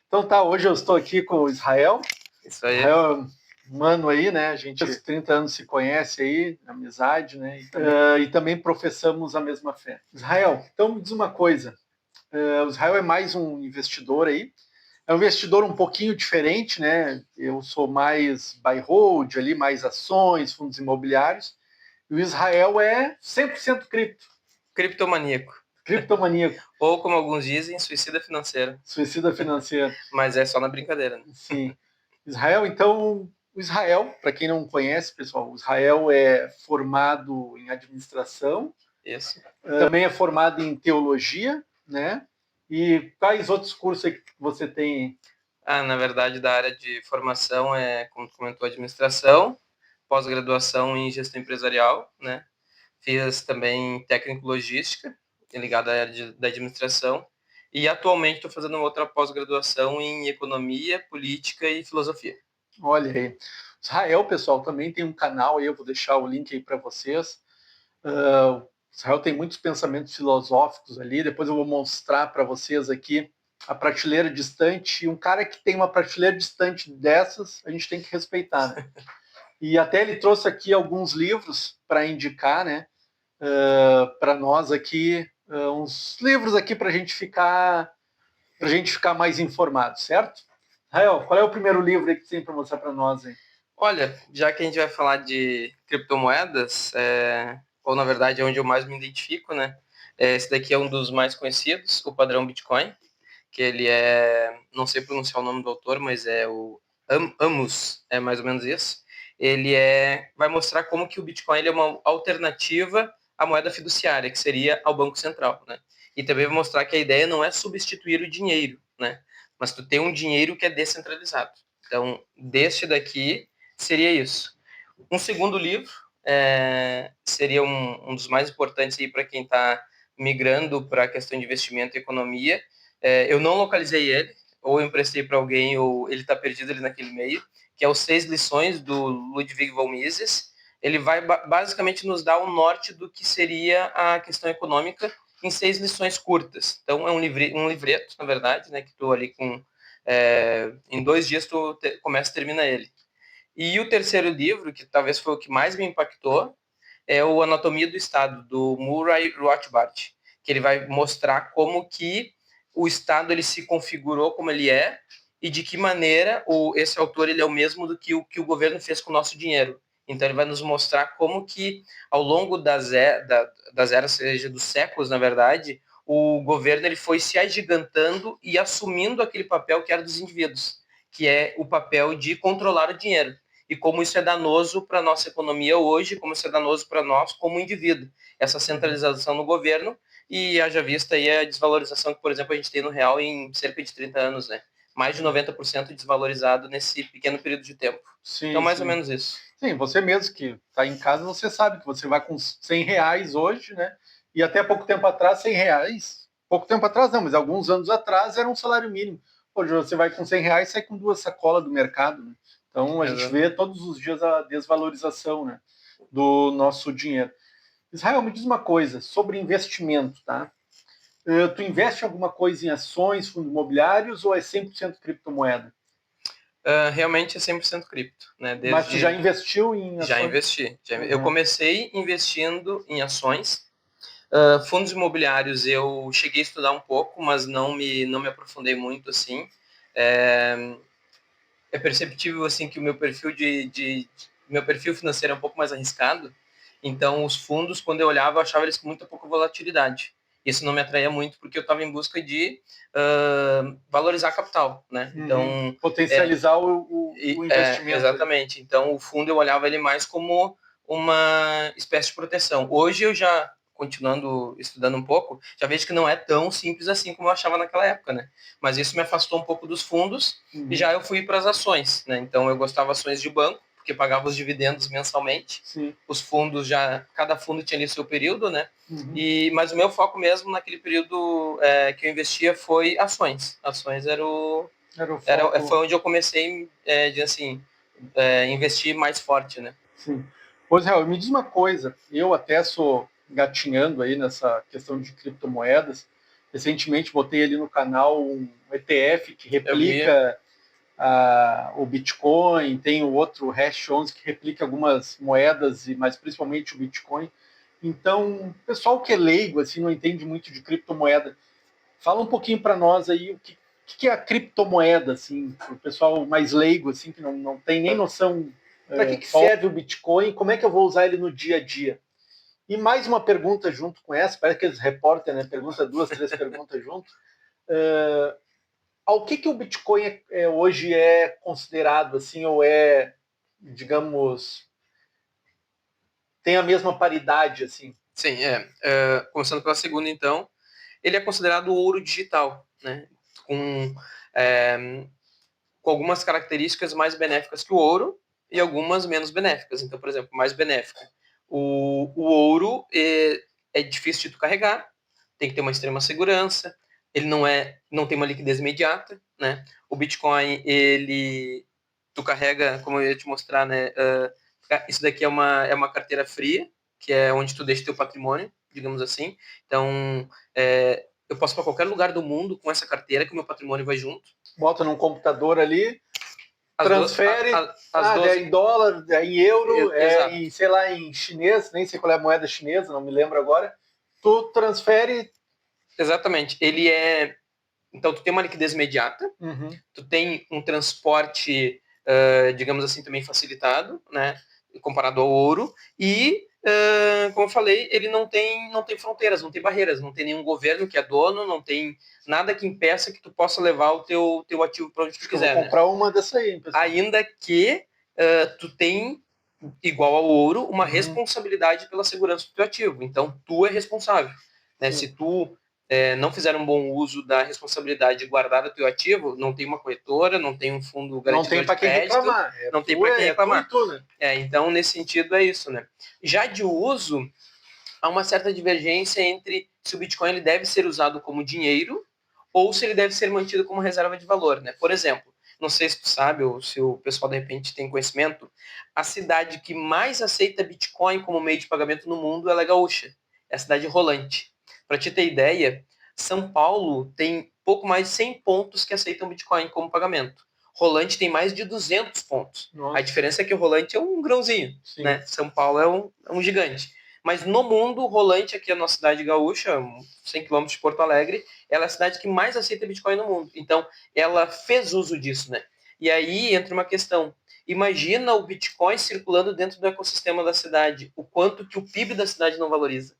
Então tá, hoje eu estou aqui com o Israel. Isso aí. Israel é um mano aí, né? A gente há 30 anos se conhece aí, amizade, né? E também professamos a mesma fé. Israel, então me diz uma coisa. O Israel é mais um investidor aí. É um investidor um pouquinho diferente, né? Eu sou mais buy hold ali, mais ações, fundos imobiliários. E o Israel é 100% cripto. Criptomaníaco. Criptomaníaco. Ou, como alguns dizem, suicida financeiro. Suicida financeiro. Mas é só na brincadeira, né? Sim. Israel, então, o Israel, para quem não conhece, pessoal, o Israel é formado em administração. Isso. Também é formado em teologia, né? E quais outros cursos aí que você tem? Na verdade, da área de formação como tu comentou, administração, pós-graduação em gestão empresarial, né? Fiz também técnico logística, ligado à área da administração. E atualmente estou fazendo outra pós-graduação em economia, política e filosofia. Olha aí. Israel, pessoal, também tem um canal aí, eu vou deixar o link aí para vocês. Israel tem muitos pensamentos filosóficos ali, depois eu vou mostrar para vocês aqui a prateleira distante. E um cara que tem uma prateleira distante dessas, a gente tem que respeitar, né? E até ele trouxe aqui alguns livros para indicar, né? Para nós aqui, uns livros aqui para a gente ficar mais informado, certo? Rael, qual é o primeiro livro aí que você tem para mostrar para nós aí? Olha, já que a gente vai falar de criptomoedas, ou na verdade é onde eu mais me identifico, né? Esse daqui é um dos mais conhecidos, o padrão Bitcoin, que ele não sei pronunciar o nome do autor, mas é o Amos, é mais ou menos isso. Ele vai mostrar como que o Bitcoin ele é uma alternativa à moeda fiduciária, que seria ao Banco Central, né? E também vai mostrar que a ideia não é substituir o dinheiro, né? Mas tu tem um dinheiro que é descentralizado. Então, deste daqui seria isso. Um segundo livro seria um dos mais importantes para quem está migrando para a questão de investimento e economia. Eu não localizei ele, ou eu emprestei para alguém, ou ele está perdido ali naquele meio, que é os 6 lições do Ludwig von Mises. Ele vai basicamente nos dar o norte do que seria a questão econômica em 6 lições curtas. Então é um livreto, na verdade, né, que tu ali em 2 dias tu começa e termina ele. E o terceiro livro, que talvez foi o que mais me impactou, é o Anatomia do Estado, do Murray Rothbard, que ele vai mostrar como que o Estado ele se configurou como ele é e de que maneira esse autor ele é o mesmo do que o governo fez com o nosso dinheiro. Então ele vai nos mostrar como que ao longo das eras, seja dos séculos, na verdade, o governo ele foi se agigantando e assumindo aquele papel que era dos indivíduos, que é o papel de controlar o dinheiro. E como isso é danoso para a nossa economia hoje, como isso é danoso para nós como indivíduo. Essa centralização no governo e haja vista aí a desvalorização que, por exemplo, a gente tem no real em cerca de 30 anos, né? Mais de 90% desvalorizado nesse pequeno período de tempo. Sim, então, mais sim. ou menos isso. Sim, você mesmo que está em casa, você sabe que você vai com R$100 hoje, né? E até pouco tempo atrás, R$100, pouco tempo atrás não, mas alguns anos atrás era um salário mínimo. Hoje você vai com R$100 e sai com 2 sacolas do mercado, né? Então a gente vê todos os dias a desvalorização, né, do nosso dinheiro. Israel, me diz uma coisa sobre investimento, tá? Tu investe em alguma coisa em ações, fundos imobiliários ou é 100% criptomoeda? Realmente é 100% cripto, né? Mas tu já investiu em ações? Já investi. Eu comecei investindo em ações. Fundos imobiliários eu cheguei a estudar um pouco, mas não me aprofundei muito assim. É perceptível assim que o meu perfil meu perfil financeiro é um pouco mais arriscado. Então os fundos, quando eu olhava, eu achava eles com muita pouca volatilidade. Isso não me atraía muito porque eu estava em busca de valorizar capital, né? Então potencializar o investimento. Exatamente. Então o fundo eu olhava ele mais como uma espécie de proteção. Hoje eu já continuando estudando um pouco, já vejo que não é tão simples assim como eu achava naquela época, né? Mas isso me afastou um pouco dos fundos e já eu fui para as ações, né? Então eu gostava de ações de banco, porque pagava os dividendos mensalmente. Sim. Os fundos cada fundo tinha ali seu período, né? Mas o meu foco mesmo naquele período que eu investia foi ações. Ações foi onde eu comecei, investir mais forte, né? Sim. Pois é, me diz uma coisa, eu até sou gatinhando aí nessa questão de criptomoedas, recentemente botei ali no canal um ETF que replica o Bitcoin, tem o outro Hash 11 que replica algumas moedas, mas principalmente o Bitcoin. Então, o pessoal que é leigo, assim, não entende muito de criptomoeda, fala um pouquinho para nós aí o que é a criptomoeda, assim, para o pessoal mais leigo, assim, que não tem nem noção para que serve o Bitcoin, como é que eu vou usar ele no dia a dia. E mais uma pergunta junto com essa, parece que eles repórter, né? Pergunta 2, 3 perguntas junto. Ao que o Bitcoin hoje é considerado, assim, ou digamos, tem a mesma paridade, assim? Sim, começando pela segunda, então, ele é considerado ouro digital, né? Com, é, com algumas características mais benéficas que o ouro e algumas menos benéficas. Então, por exemplo, mais benéfica. O ouro é difícil de tu carregar, tem que ter uma extrema segurança, ele não tem uma liquidez imediata, né? O Bitcoin, tu carrega, como eu ia te mostrar, né? Isso daqui é uma carteira fria, que é onde tu deixa teu patrimônio, digamos assim. Então, eu posso para qualquer lugar do mundo com essa carteira, que o meu patrimônio vai junto. Bota num computador ali, transfere, é em dólar, é em euro, em, sei lá, em chinês, nem sei qual é a moeda chinesa, não me lembro agora. Tu transfere. Exatamente. Então, tu tem uma liquidez imediata, tu tem um transporte, digamos assim, também facilitado, né? Comparado ao ouro, e, como eu falei, ele não tem fronteiras, não tem barreiras, não tem nenhum governo que é dono, não tem nada que impeça que tu possa levar o teu ativo para onde tu quiser. Eu vou comprar uma dessa aí, pessoal. Ainda que tu tem, igual ao ouro, uma responsabilidade pela segurança do teu ativo. Então, tu é responsável. Né? Se tu não fizer um bom uso da responsabilidade de guardar o teu ativo, não tem uma corretora, não tem um fundo garantidor de crédito, reclamar. Não tem para quem reclamar. Então, nesse sentido, é isso. Né? Já de uso, há uma certa divergência entre se o Bitcoin ele deve ser usado como dinheiro ou se ele deve ser mantido como reserva de valor. Né? Por exemplo, não sei se tu sabe ou se o pessoal de repente tem conhecimento, a cidade que mais aceita Bitcoin como meio de pagamento no mundo é Gaúcha, é a cidade rolante. Para te ter ideia, São Paulo tem pouco mais de 100 pontos que aceitam Bitcoin como pagamento. Rolante tem mais de 200 pontos. Nossa. A diferença é que o Rolante é um grãozinho, né? São Paulo é um gigante. Mas no mundo, o Rolante, aqui é a nossa cidade gaúcha, 100 km de Porto Alegre, ela é a cidade que mais aceita Bitcoin no mundo. Então, ela fez uso disso, né? E aí entra uma questão. Imagina o Bitcoin circulando dentro do ecossistema da cidade. O quanto que o PIB da cidade não valoriza.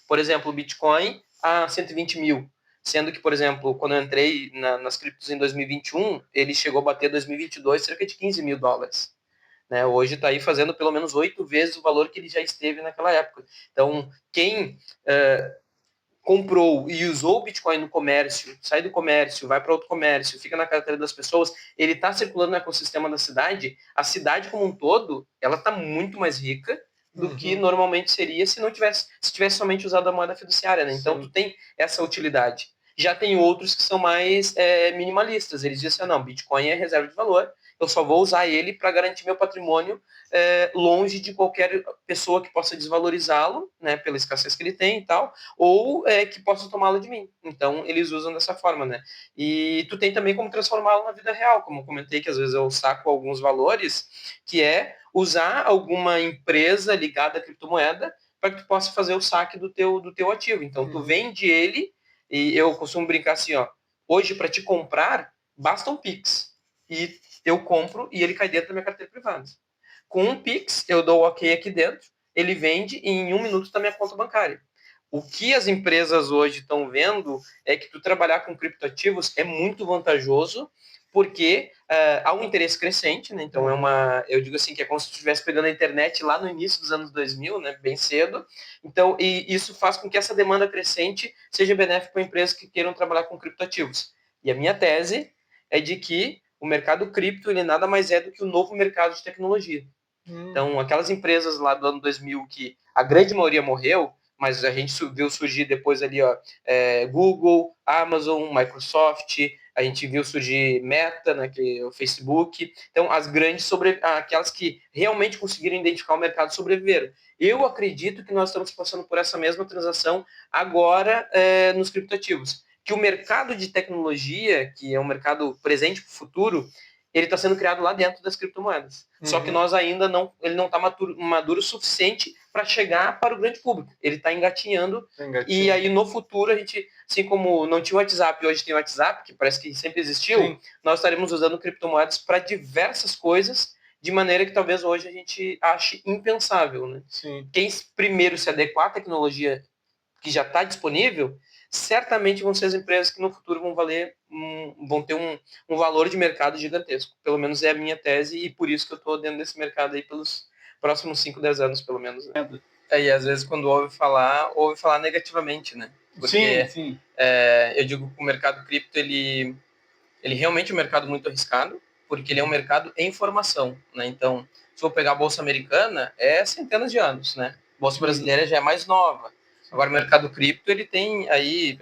Por exemplo, o Bitcoin a 120 mil. Sendo que, por exemplo, quando eu entrei nas criptos em 2021, ele chegou a bater 2022 cerca de 15 mil dólares. Né? Hoje está aí fazendo pelo menos 8 vezes o valor que ele já esteve naquela época. Então, quem comprou e usou o Bitcoin no comércio, sai do comércio, vai para outro comércio, fica na carteira das pessoas, ele está circulando no ecossistema da cidade, a cidade como um todo, ela está muito mais rica do que normalmente seria se tivesse somente usado a moeda fiduciária, né? Então, tu tem essa utilidade. Já tem outros que são mais minimalistas. Eles dizem assim, não, Bitcoin é reserva de valor, eu só vou usar ele para garantir meu patrimônio longe de qualquer pessoa que possa desvalorizá-lo, né, pela escassez que ele tem e tal, ou que possa tomá-lo de mim. Então, eles usam dessa forma, né? E tu tem também como transformá-lo na vida real, como eu comentei, que às vezes eu saco alguns valores, que é usar alguma empresa ligada à criptomoeda para que tu possa fazer o saque do teu ativo. Então, tu vende ele, e eu costumo brincar assim, ó, hoje para te comprar, basta um Pix. E eu compro e ele cai dentro da minha carteira privada. Com um Pix, eu dou o ok aqui dentro, ele vende e em 1 minuto está minha conta bancária. O que as empresas hoje estão vendo é que tu trabalhar com criptoativos é muito vantajoso, porque há um interesse crescente, né? Então eu digo assim, que é como se tu estivesse pegando a internet lá no início dos anos 2000, né? Bem cedo. Então, e isso faz com que essa demanda crescente seja benéfica para empresas que queiram trabalhar com criptoativos. E a minha tese é de que o mercado cripto ele nada mais é do que o novo mercado de tecnologia. Então, aquelas empresas lá do ano 2000 que a grande maioria morreu, mas a gente viu surgir depois ali, ó, Google, Amazon, Microsoft, a gente viu surgir Meta, né, que é o Facebook. Então, as grandes, aquelas que realmente conseguiram identificar o mercado, sobreviveram. Eu acredito que nós estamos passando por essa mesma transação agora nos criptoativos, que o mercado de tecnologia, que é um mercado presente para o futuro, ele está sendo criado lá dentro das criptomoedas. Só que nós ainda não, ele não está maduro o suficiente para chegar para o grande público. Ele está engatinhando. E aí no futuro a gente, assim como não tinha o WhatsApp, hoje tem o WhatsApp, que parece que sempre existiu, sim, nós estaremos usando criptomoedas para diversas coisas, de maneira que talvez hoje a gente ache impensável, né? Sim. Quem primeiro se adequar à tecnologia que já está disponível, certamente vão ser as empresas que no futuro vão ter um valor de mercado gigantesco. Pelo menos é a minha tese, e por isso que eu estou dentro desse mercado aí pelos próximos 5, 10 anos, pelo menos. Né? E às vezes quando ouve falar negativamente, né? Porque sim. Eu digo que o mercado cripto, ele realmente é um mercado muito arriscado, porque ele é um mercado em formação, né? Então, se for pegar a Bolsa Americana, é centenas de anos, né? A Bolsa Brasileira já é mais nova. Agora, o mercado cripto, ele tem aí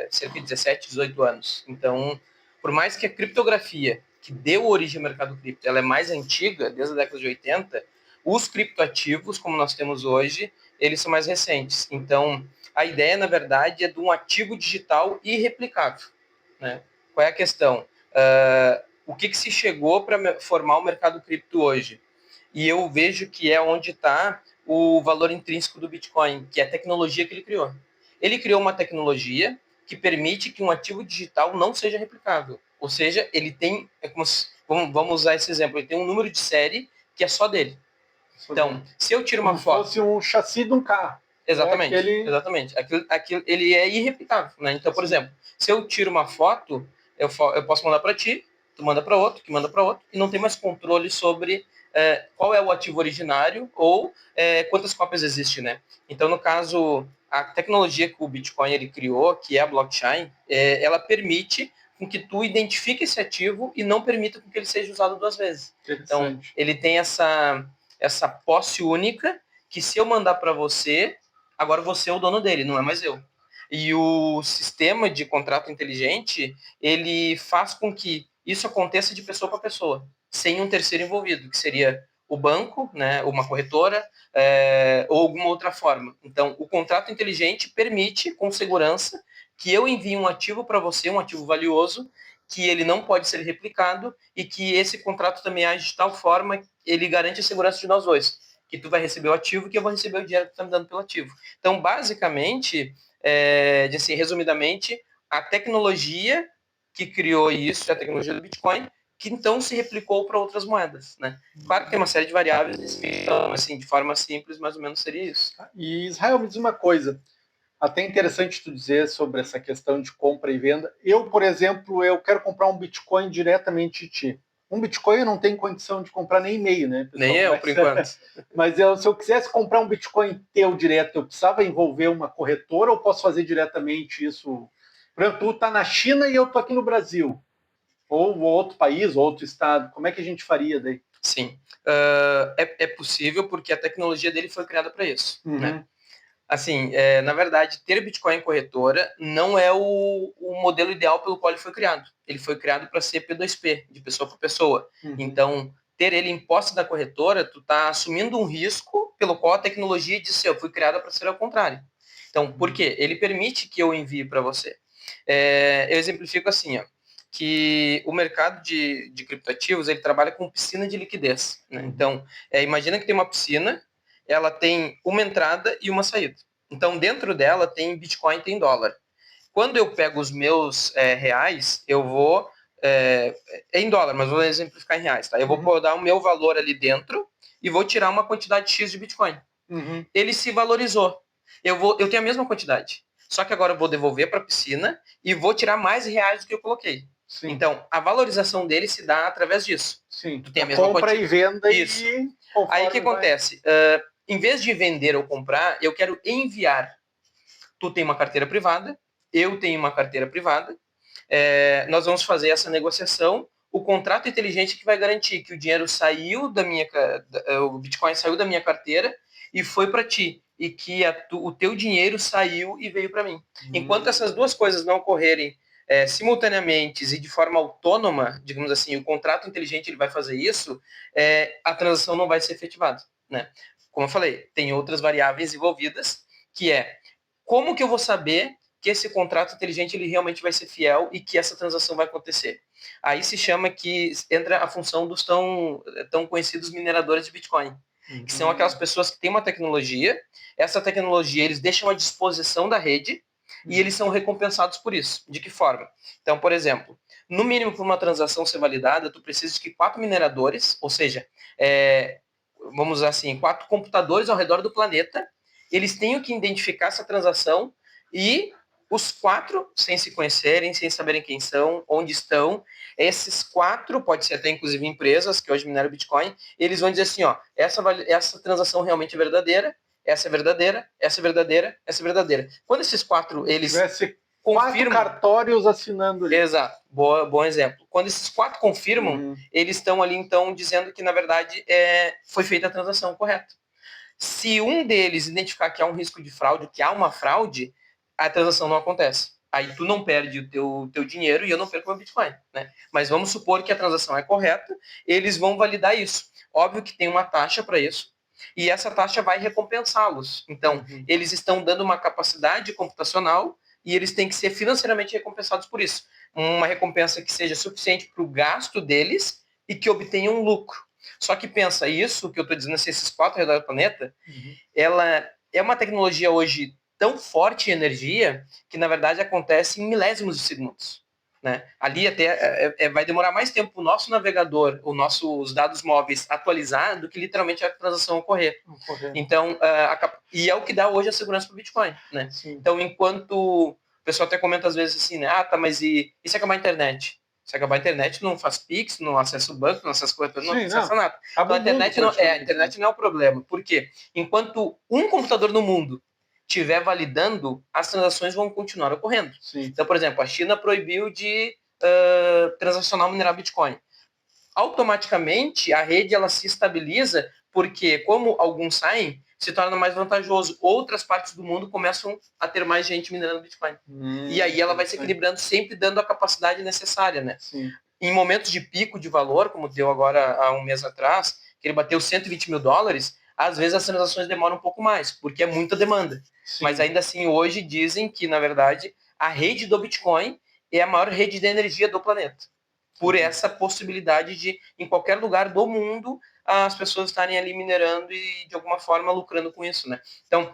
cerca de 17, 18 anos. Então, por mais que a criptografia, que deu origem ao mercado cripto, ela é mais antiga, desde a década de 80, os criptoativos, como nós temos hoje, eles são mais recentes. Então, a ideia, na verdade, é de um ativo digital irreplicável, né? Qual é a questão? O que se chegou para formar o mercado cripto hoje? E eu vejo que é onde está o valor intrínseco do Bitcoin, que é a tecnologia que ele criou. Ele criou uma tecnologia que permite que um ativo digital não seja replicável. Ou seja, ele tem, vamos usar esse exemplo, ele tem um número de série que é só dele. Então, se eu tiro uma foto... Como se fosse um chassi de um carro. Exatamente, exatamente. Aquilo, ele é irreplicável, né? Então, por exemplo, se eu tiro uma foto, eu posso mandar para ti, tu manda para outro, que manda para outro, e não tem mais controle sobre qual é o ativo originário ou quantas cópias existem, né? Então, no caso, a tecnologia que o Bitcoin ele criou, que é a blockchain, ela permite com que tu identifique esse ativo e não permita que ele seja usado 2 vezes. Então, ele tem essa posse única, que se eu mandar para você, agora você é o dono dele, não é mais eu. E o sistema de contrato inteligente, ele faz com que isso aconteça de pessoa para pessoa, sem um terceiro envolvido, que seria o banco, né, uma corretora, ou alguma outra forma. Então, o contrato inteligente permite, com segurança, que eu envie um ativo para você, um ativo valioso, que ele não pode ser replicado e que esse contrato também age de tal forma que ele garante a segurança de nós dois, que tu vai receber o ativo e que eu vou receber o dinheiro que tu está me dando pelo ativo. Então, basicamente, assim, resumidamente, a tecnologia que criou isso, a tecnologia do Bitcoin, que então se replicou para outras moedas, né? Claro que tem uma série de variáveis, então, assim, de forma simples, mais ou menos seria isso. E Israel, me diz uma coisa, até interessante tu dizer sobre essa questão de compra e venda. Eu, por exemplo, eu quero comprar um Bitcoin diretamente de ti. Um Bitcoin eu não tenho condição de comprar nem meio, né, pessoal? Nem eu, por enquanto. Mas se eu quisesse comprar um Bitcoin teu direto, eu precisava envolver uma corretora ou posso fazer diretamente isso? Por exemplo, tu está na China e eu estou aqui no Brasil. Ou outro país, ou outro estado. Como é que a gente faria daí? Sim. É possível porque a tecnologia dele foi criada para isso, né? Assim, na verdade, ter Bitcoin em corretora não é o modelo ideal pelo qual ele foi criado. Ele foi criado para ser P2P, de pessoa para pessoa. Então, ter ele em posse da corretora, tu está assumindo um risco pelo qual a tecnologia disse, eu fui criada para ser ao contrário. Então, por quê? Ele permite que eu envie para você. Eu exemplifico assim, ó, que o mercado de criptoativos, ele trabalha com piscina de liquidez, né? Então, imagina que tem uma piscina, ela tem uma entrada e uma saída. Então, dentro dela tem Bitcoin, tem dólar. Quando eu pego os meus reais, eu vou... em dólar, mas vou exemplificar em reais, tá? Eu vou botar o meu valor ali dentro e vou tirar uma quantidade X de Bitcoin. Ele se valorizou. Eu tenho a mesma quantidade. Só que agora eu vou devolver para a piscina e vou tirar mais reais do que eu coloquei. Sim. Então, a valorização dele se dá através disso. Sim. Tu tem a mesma compra quantidade. E venda. Isso. Aí o que acontece? Em vez de vender ou comprar, eu quero enviar. Tu tem uma carteira privada, eu tenho uma carteira privada, nós vamos fazer essa negociação, o contrato inteligente que vai garantir que o dinheiro saiu o Bitcoin saiu da minha carteira e foi para ti, e que o teu dinheiro saiu e veio para mim. Enquanto essas duas coisas não ocorrerem simultaneamente e de forma autônoma, digamos assim, o contrato inteligente ele vai fazer isso, a transação não vai ser efetivada, né? Como eu falei, tem outras variáveis envolvidas, que é como que eu vou saber que esse contrato inteligente ele realmente vai ser fiel e que essa transação vai acontecer. Aí se chama que entra a função dos tão conhecidos mineradores de Bitcoin, que são aquelas pessoas que têm uma tecnologia, essa tecnologia eles deixam à disposição da rede e eles são recompensados por isso. De que forma? Então, por exemplo, no mínimo para uma transação ser validada, tu precisa de que 4 mineradores, ou seja, vamos usar assim, 4 computadores ao redor do planeta, eles tenham que identificar essa transação e os 4, sem se conhecerem, sem saberem quem são, onde estão, esses 4, pode ser até inclusive empresas que hoje mineram Bitcoin, eles vão dizer assim, ó, essa transação realmente é verdadeira, essa é verdadeira, essa é verdadeira, essa é verdadeira. Quando esses 4, eles confirmam... 4 cartórios assinando ali. Exato, bom exemplo. Quando esses 4 confirmam, eles estão ali, então, dizendo que, na verdade, foi feita a transação correta. Se um deles identificar que há um risco de fraude, que há uma fraude, a transação não acontece. Aí tu não perde o teu dinheiro e eu não perco meu Bitcoin, né? Mas vamos supor que a transação é correta, eles vão validar isso. Óbvio que tem uma taxa para isso, e essa taxa vai recompensá-los. Então, eles estão dando uma capacidade computacional e eles têm que ser financeiramente recompensados por isso. Uma recompensa que seja suficiente para o gasto deles e que obtenham um lucro. Só que pensa, isso que eu estou dizendo, esses 4 ao redor do planeta, ela é uma tecnologia hoje tão forte em energia que, na verdade, acontece em milésimos de segundos. Né? Ali até vai demorar mais tempo o nosso navegador, os nossos dados móveis atualizar do que literalmente a transação ocorrer. Então, e é o que dá hoje a segurança para o Bitcoin. Né? Então, enquanto o pessoal até comenta às vezes assim, né? Tá, mas e se acabar a internet? Se acabar a internet, não faz Pix, não acessa o banco, não acessa corretora, não acessa nada. Então, a internet não é o problema. Por quê? Enquanto um computador no mundo estiver validando, as transações vão continuar ocorrendo. Então, por exemplo, a China proibiu de transacionar ou minerar Bitcoin. Automaticamente, a rede ela se estabiliza porque, como alguns saem, se torna mais vantajoso. Outras partes do mundo começam a ter mais gente minerando Bitcoin. E aí ela vai se equilibrando, sempre dando a capacidade necessária, né? Em momentos de pico de valor, como deu agora há um mês atrás, que ele bateu $120 mil, às vezes as transações demoram um pouco mais, porque é muita demanda. Mas ainda assim, hoje dizem que, na verdade, a rede do Bitcoin é a maior rede de energia do planeta. Por essa possibilidade de, em qualquer lugar do mundo, as pessoas estarem ali minerando e, de alguma forma, lucrando com isso, né? Então,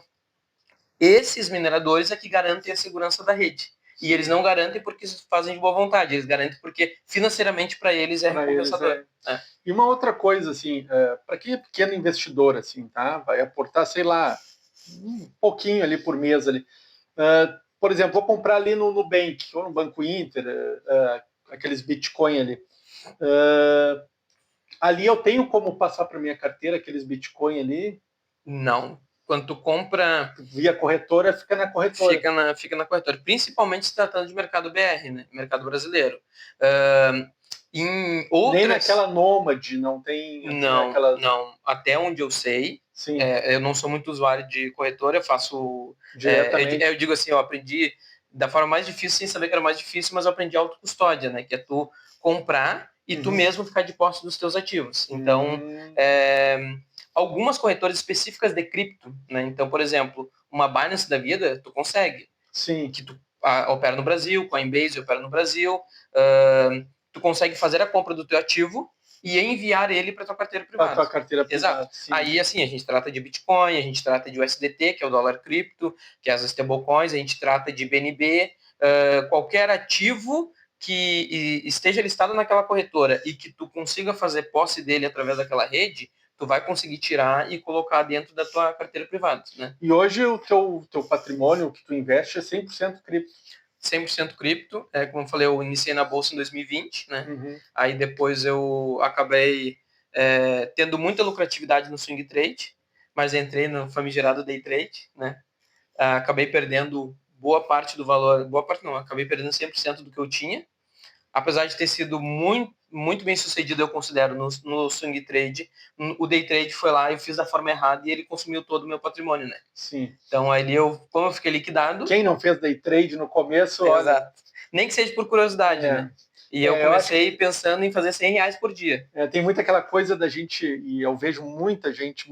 esses mineradores é que garantem a segurança da rede. E eles não garantem porque fazem de boa vontade, eles garantem porque financeiramente para eles é recompensador. E uma outra coisa, assim, para quem é pequeno investidor, assim, tá? Vai aportar, sei lá, um pouquinho ali por mês ali. Por exemplo, vou comprar ali no Nubank ou no Banco Inter, aqueles Bitcoin ali. Ali eu tenho como passar para minha carteira aqueles Bitcoin ali? Não. Quando tu compra via corretora, fica na corretora. Fica na corretora. Principalmente se tratando de mercado BR, né? Mercado brasileiro. Em outras... Nem naquela Nômade, não tem... Não. Até onde eu sei, eu não sou muito usuário de corretora, eu faço... Diretamente. Eu digo assim, eu aprendi da forma mais difícil, sem saber que era mais difícil, mas eu aprendi autocustódia, né? Que é tu comprar e tu mesmo ficar de posse dos teus ativos. Então, algumas corretoras específicas de cripto, né? Então, por exemplo, uma Binance da vida, tu consegue. Que tu opera no Brasil, Coinbase opera no Brasil, tu consegue fazer a compra do teu ativo e enviar ele para tua carteira privada. Para tua carteira privada. Exato. Sim. Aí, assim, a gente trata de Bitcoin, a gente trata de USDT, que é o dólar cripto, que é as stablecoins, a gente trata de BNB, qualquer ativo que esteja listado naquela corretora e que tu consiga fazer posse dele através daquela rede, tu vai conseguir tirar e colocar dentro da tua carteira privada, né? E hoje o teu patrimônio, o que tu investe, é 100% cripto. 100% cripto, como eu falei, eu iniciei na bolsa em 2020, né? Aí depois eu acabei tendo muita lucratividade no swing trade, mas entrei no famigerado day trade, né? Acabei perdendo boa parte do valor, acabei perdendo 100% do que eu tinha, apesar de ter sido muito bem sucedido, eu considero, no swing trade. O day trade foi lá, eu fiz da forma errada e ele consumiu todo o meu patrimônio, né? Sim. Então, aí como eu fiquei liquidado... Quem não fez day trade no começo, olha... Exato. Nem que seja por curiosidade, né? E eu comecei pensando em fazer R$100 por dia. Tem muita aquela coisa da gente, e eu vejo muita gente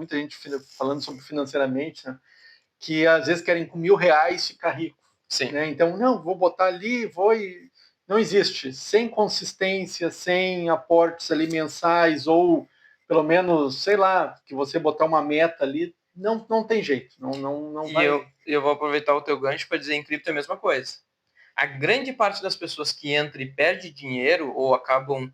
falando sobre financeiramente, né? Que às vezes querem com R$1.000 ficar rico. Sim. né? Então, não, vou botar ali, vou e... Não existe. Sem consistência, sem aportes ali mensais, ou pelo menos, sei lá, que você botar uma meta ali, não tem jeito. Não E vai. eu vou aproveitar o teu gancho para dizer em cripto é a mesma coisa. A grande parte das pessoas que entra e perde dinheiro ou acabam,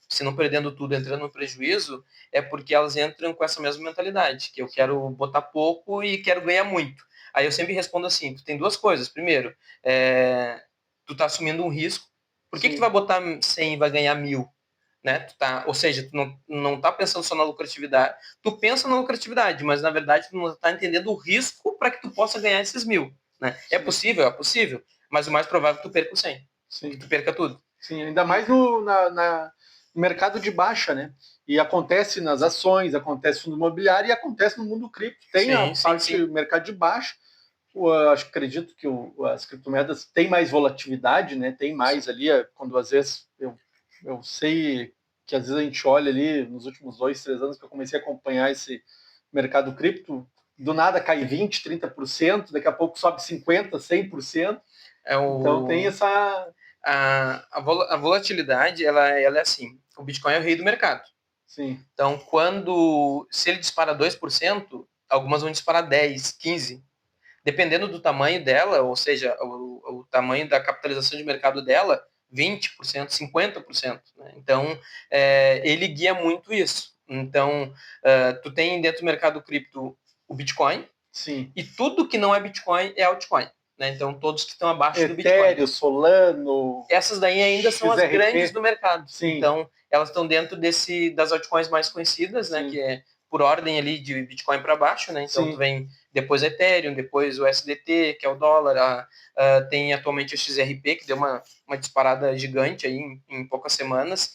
se não perdendo tudo, entrando no prejuízo, é porque elas entram com essa mesma mentalidade, que eu quero botar pouco e quero ganhar muito. Aí eu sempre respondo assim, tu tem duas coisas. Primeiro, tu tá assumindo um risco. Por que tu vai Sim, botar 100 e vai ganhar 1.000? Né? Ou seja, tu não tá pensando só na lucratividade, tu pensa na lucratividade, mas na verdade tu não tá entendendo o risco para que tu possa ganhar esses 1.000. Né? É sim, possível, mas o mais provável é que tu perca o 100, que sim. tu perca tudo. Sim, ainda mais no mercado de baixa, né? E acontece nas ações, acontece no fundo imobiliário e acontece no mundo cripto. Tem a Sim, sim, parte sim. mercado de baixa. Acredito que as criptomoedas têm mais volatilidade, né? Tem mais ali, quando às vezes eu sei que às vezes a gente olha ali nos últimos 2, 3 anos que eu comecei a acompanhar esse mercado cripto, do nada cai 20, 30%, daqui a pouco sobe 50, 100%. É Então tem o, essa. a volatilidade, ela é assim, o Bitcoin é o rei do mercado. Sim, Então, se ele dispara 2%, algumas vão disparar 10, 15. Dependendo do tamanho dela, ou seja, o tamanho da capitalização de mercado dela, 20%, 50%. Né? Então, ele guia muito isso. Então, tu tem dentro do mercado cripto o Bitcoin, sim. e tudo que não é Bitcoin é altcoin. Né? Então, todos que estão abaixo do Bitcoin. Ethereum, Solano, Essas daí ainda são as grandes XRP. do mercado. Sim, Então, elas estão dentro das altcoins mais conhecidas, né, que sim, é por ordem ali de Bitcoin para baixo, né? Então, tu sim, vem depois Ethereum, depois o SDT, que é o dólar, tem atualmente o XRP, que deu uma disparada gigante aí em poucas semanas,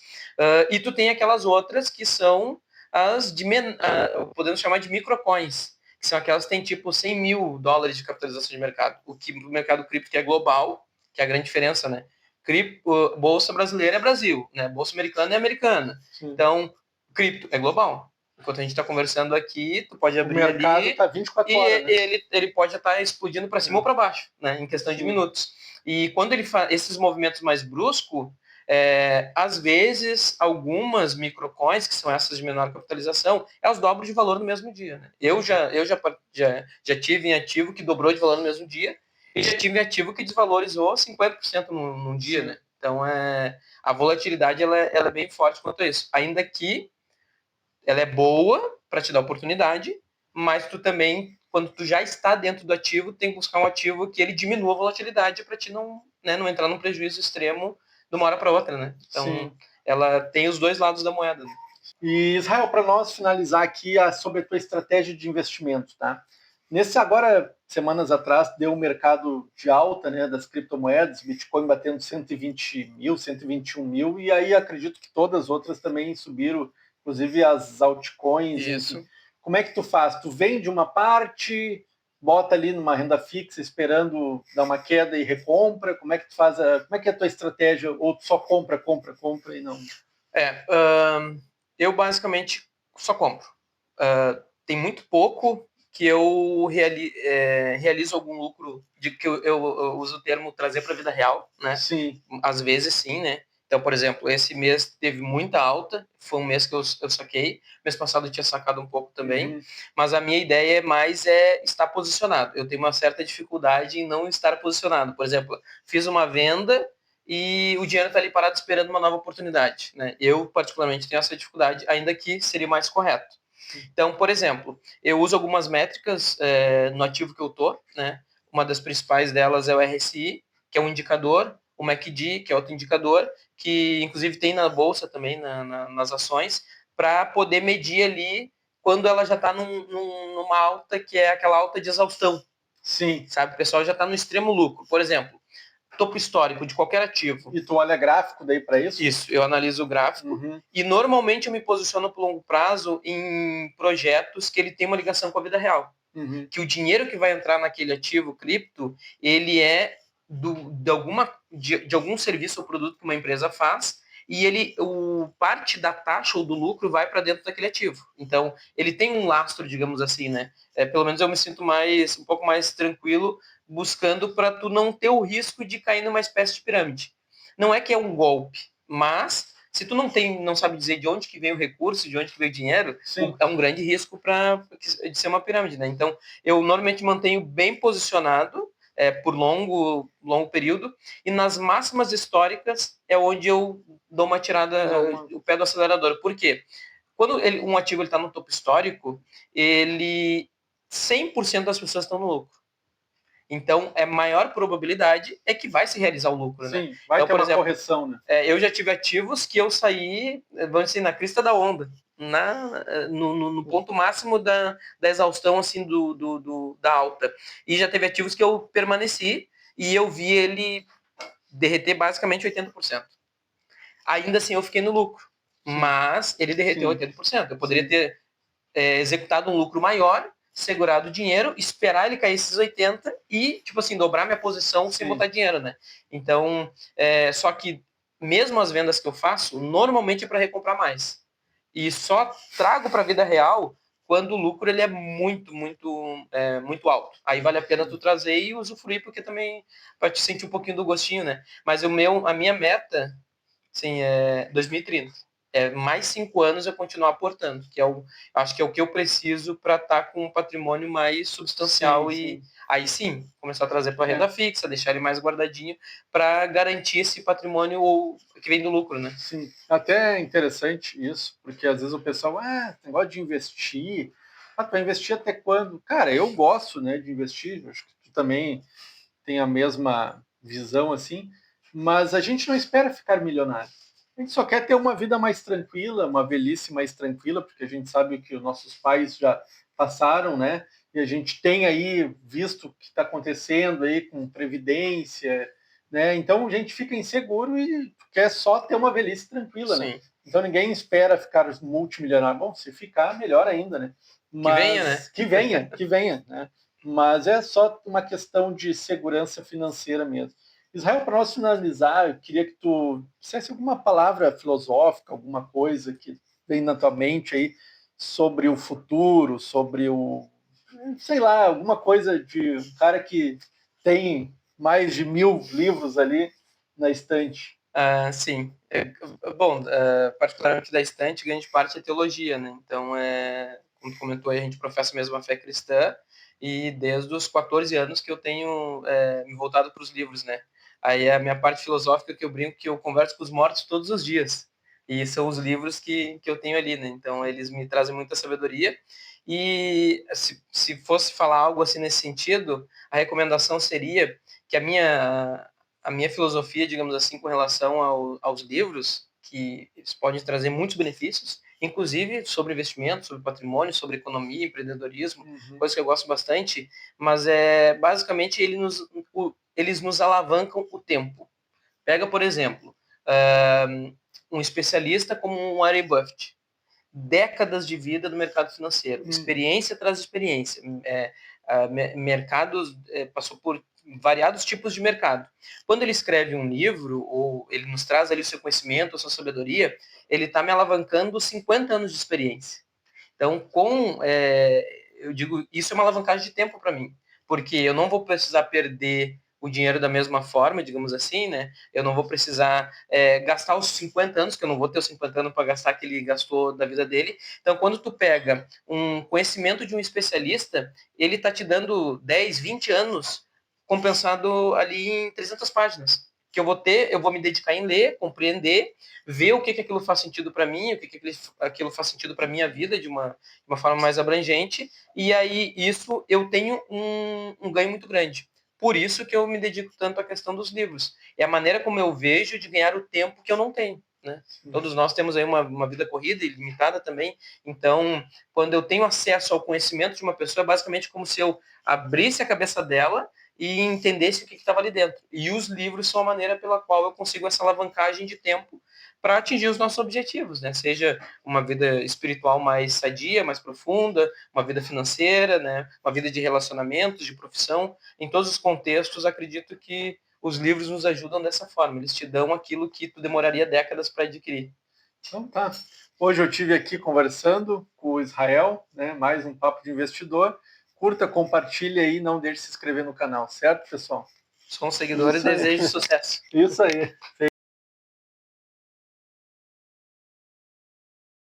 e tu tem aquelas outras que são podemos chamar de microcoins, que são aquelas que têm tipo 100 mil dólares de capitalização de mercado, o que o mercado cripto que é global, que é a grande diferença, né? Bolsa brasileira é Brasil, né? Bolsa americana é americana. sim. Então, cripto é global. Enquanto a gente está conversando aqui, tu pode O abrir mercado ali está 24 e horas, né? ele pode estar explodindo para cima ou para baixo, né? Em questão de Sim, minutos. E quando ele faz esses movimentos mais bruscos, às vezes algumas microcoins, que são essas de menor capitalização, elas dobram de valor no mesmo dia. Né? Eu já tive em ativo que dobrou de valor no mesmo dia, e já tive ativo que desvalorizou 50% num dia, sim, né? Então, a volatilidade ela é bem forte quanto a isso. Ainda que ela é boa para te dar oportunidade, mas tu também, quando tu já está dentro do ativo, tem que buscar um ativo que ele diminua a volatilidade para ti não entrar num prejuízo extremo de uma hora para outra, né? Então, sim. ela tem os dois lados da moeda. Né? E Israel, para nós finalizar aqui sobre a tua estratégia de investimento, tá? Nesse agora, semanas atrás, deu um mercado de alta, né, das criptomoedas, Bitcoin batendo 120 mil, 121 mil, e aí acredito que todas as outras também subiram, inclusive as altcoins, enfim. Isso. Como é que tu faz? Tu vende uma parte, bota ali numa renda fixa, esperando dar uma queda e recompra? Como é que tu faz? Como é que é a tua estratégia? Ou tu só compra, compra, compra e não? É, eu basicamente só compro. Tem muito pouco que eu realizo algum lucro, de que eu uso o termo trazer para a vida real, né? Sim, Às vezes sim, né? Então, por exemplo, esse mês teve muita alta, foi um mês que eu saquei, mês passado eu tinha sacado um pouco também, uhum, mas a minha ideia estar posicionado. Eu tenho uma certa dificuldade em não estar posicionado. Por exemplo, fiz uma venda e o dinheiro está ali parado esperando uma nova oportunidade. Né? Eu, particularmente, tenho essa dificuldade, ainda que seria mais correto. Então, por exemplo, eu uso algumas métricas no ativo que eu estou. Né? Uma das principais delas é o RSI, que é um indicador, o MACD, que é outro indicador, que inclusive tem na bolsa também, nas ações, para poder medir ali quando ela já está numa alta, que é aquela alta de exaustão. sim. Sabe? O pessoal já está no extremo lucro. Por exemplo, topo histórico de qualquer ativo. E tu olha gráfico daí para isso? Isso, eu analiso o gráfico Uhum, e normalmente eu me posiciono por longo prazo em projetos que ele tem uma ligação com a vida real. uhum. Que o dinheiro que vai entrar naquele ativo cripto, ele é de algum serviço ou produto que uma empresa faz e parte da taxa ou do lucro vai para dentro daquele ativo. Então, ele tem um lastro, digamos assim, né? Pelo menos eu me sinto um pouco mais tranquilo buscando para tu não ter o risco de cair numa espécie de pirâmide. Não é que é um golpe, mas se tu não sabe dizer de onde que vem o recurso, de onde que vem o dinheiro, é um grande risco de ser uma pirâmide, né? Então, eu normalmente mantenho bem posicionado por longo período, e nas máximas históricas é onde eu dou uma tirada, o pé do acelerador. Por quê? Quando um ativo está no topo histórico, 100% das pessoas estão no lucro. Então, é maior probabilidade é que vai se realizar o lucro, né? Sim, vai então, ter por uma exemplo, correção, né? Eu já tive ativos que eu saí, vamos dizer, na crista da onda, no ponto máximo da exaustão, assim, da alta. E já teve ativos que eu permaneci e eu vi ele derreter basicamente 80%. Ainda assim, eu fiquei no lucro. Mas ele derreteu 80%. Eu poderia ter executado um lucro maior, segurado o dinheiro, esperar ele cair esses 80 e, tipo assim, dobrar minha posição sem botar dinheiro, né? Então, só que mesmo as vendas que eu faço, normalmente é para recomprar mais. E só trago para a vida real quando o lucro ele é muito alto. Aí vale a pena tu trazer e usufruir, porque também vai te sentir um pouquinho do gostinho, né? Mas a minha meta, sim, é 2030. Mais 5 anos eu continuar aportando, acho que é o que eu preciso para estar com um patrimônio mais substancial e aí sim começar a trazer para renda fixa, deixar ele mais guardadinho para garantir esse patrimônio que vem do lucro, né? Sim, até é interessante isso, porque às vezes o pessoal, negócio de investir, tu vai investir até quando? Cara, eu gosto, né, de investir, acho que tu também tem a mesma visão assim, mas a gente não espera ficar milionário. A gente só quer ter uma vida mais tranquila, uma velhice mais tranquila, porque a gente sabe o que os nossos pais já passaram, né? E a gente tem aí visto o que está acontecendo aí com previdência, né? Então a gente fica inseguro e quer só ter uma velhice tranquila, né? Então ninguém espera ficar multimilionário. Bom, se ficar, melhor ainda, né? Mas que venha, né? Que venha, né? Mas é só uma questão de segurança financeira mesmo. Israel, para nós finalizar, eu queria que tu dissesse alguma palavra filosófica, alguma coisa que vem na tua mente aí sobre o futuro, sobre sei lá, alguma coisa de um cara que tem mais de 1000 livros ali na estante. Sim. Bom, particularmente da estante, grande parte é teologia, né? Então, como tu comentou aí, a gente professa mesmo a fé cristã e desde os 14 anos que eu tenho me voltado para os livros, né? Aí a minha parte filosófica que eu brinco que eu converso com os mortos todos os dias. E são os livros que eu tenho ali, né? Então, eles me trazem muita sabedoria. E se fosse falar algo assim nesse sentido, a recomendação seria que a minha filosofia, digamos assim, com relação aos livros, que eles podem trazer muitos benefícios, inclusive sobre investimento, sobre patrimônio, sobre economia, empreendedorismo, coisa que eu gosto bastante, mas basicamente eles nos alavancam o tempo. Pega, por exemplo, um especialista como um Warren Buffett, décadas de vida no mercado financeiro, experiência tras experiência, mercados, passou por variados tipos de mercado. Quando ele escreve um livro, ou ele nos traz ali o seu conhecimento, a sua sabedoria, ele está me alavancando 50 anos de experiência. Então, eu digo, isso é uma alavancagem de tempo para mim, porque eu não vou precisar perder o dinheiro da mesma forma, digamos assim, né? Eu não vou precisar gastar os 50 anos, que eu não vou ter os 50 anos para gastar que ele gastou da vida dele. Então, quando tu pega um conhecimento de um especialista, ele está te dando 10, 20 anos compensado ali em 300 páginas. Que eu vou me dedicar em ler, compreender, ver o que aquilo faz sentido para mim, o que aquilo faz sentido para minha vida de uma forma mais abrangente, e aí isso eu tenho um ganho muito grande. Por isso que eu me dedico tanto à questão dos livros. É a maneira como eu vejo de ganhar o tempo que eu não tenho. Né? Todos nós temos aí uma vida corrida e limitada também, então quando eu tenho acesso ao conhecimento de uma pessoa, é basicamente como se eu abrisse a cabeça dela e entendesse o que estava ali dentro. E os livros são a maneira pela qual eu consigo essa alavancagem de tempo para atingir os nossos objetivos, né? Seja uma vida espiritual mais sadia, mais profunda, uma vida financeira, né? Uma vida de relacionamentos, de profissão. Em todos os contextos, acredito que os livros nos ajudam dessa forma. Eles te dão aquilo que tu demoraria décadas para adquirir. Então tá. Hoje eu tive aqui conversando com o Israel, né? Mais um papo de investidor, curta, compartilhe aí, não deixe de se inscrever no canal, certo, pessoal? Somos seguidores e desejo sucesso. Isso aí.